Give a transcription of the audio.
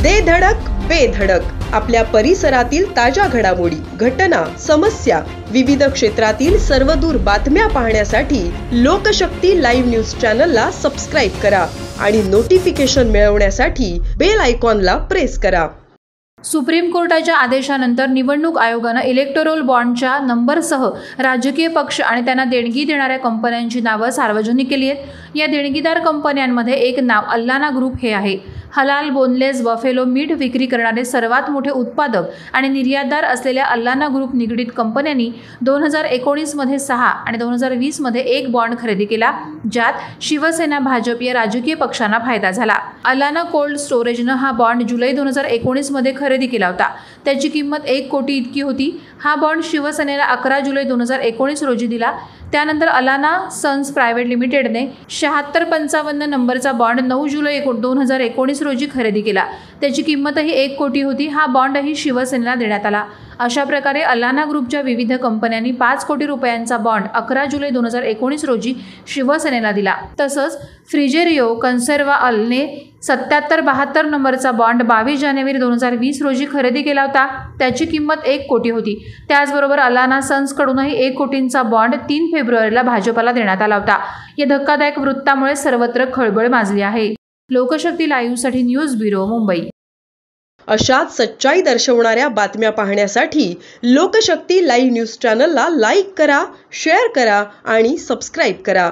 दे धडक बेधडक आपल्या परिसरातील ताज्या घडामोडी, घटना, समस्या, विविध क्षेत्रातील सर्वदूर बातम्या पाहण्यासाठी लोकशक्ती लाईव्ह न्यूज चॅनलला सबस्क्राईब करा आणि नोटिफिकेशन मिळवण्यासाठी बेल आयकॉनला प्रेस करा। सुप्रीम कोर्टाच्या आदेशानंतर निवडणूक आयोगाने इलेक्टोरल बॉन्डच्या नंबरसह राजकीय पक्ष आणि त्यांना देणगी देणाऱ्या कंपन्यांची नावे सार्वजनिक केली आहेत। या देणगीदार कंपन्यांमध्ये एक नाव अल्लाना ग्रुप हे आहे। हलाल, बोनलेस, बफेलो मीठ विक्री करणारे सर्वात मोठे उत्पादक आणि निर्यातदार असलेल्या अल्लाना ग्रुप निगडीत कंपन्यांनी 2019 मध्ये 6 आणि 2020 मध्ये 1 बॉन्ड खरेदी केला, ज्यात शिवसेना, भाजप या राजकीय पक्षांना फायदा झाला। अल्लाना कोल्ड स्टोरेजने हा बॉन्ड जुलै 2019 मध्ये खरेदी केला होता। त्याची किंमत 1 कोटी इतकी होती। हा बॉन्ड शिवसेनेला 11 जुलै 2019 रोजी दिला। त्यानंतर अलाना सन्स प्रायव्हेट लिमिटेडने 7655 नंबरचा बॉन्ड 9 जुलै 2019 रोजी खरेदी केला। त्याची किंमतही 1 कोटी होती। हा बॉन्डही शिवसेनेला देण्यात आला। अशा प्रकारे अलाना ग्रुपच्या विविध कंपन्यांनी 5 कोटी रुपयांचा बॉन्ड 11 जुलै 2019 रोजी शिवसेनेला दिला। तसंच फ्रिजेरियो कन्सर्वालने 7772 नंबरचा बॉन्ड 22 जानेवारी 2020 रोजी खरेदी केला होता। त्याची किंमत 1 कोटी होती। त्याचबरोबर अलाना सन्सकडूनही 1 कोटींचा बॉन्ड 3 फेब्रुवारीला भाजपला देण्यात आला होता। या धक्कादायक वृत्तामुळे सर्वत्र खळबळ माजली आहे। लोकशक्ती लाईव्हसाठी न्यूज ब्युरो, मुंबई। अशाच सच्चाई दर्शवणाऱ्या बातम्या पाहण्यासाठी लोकशक्ती लाईव्ह न्यूज चॅनलला लाईक करा, शेअर करा आणि सबस्क्राईब करा।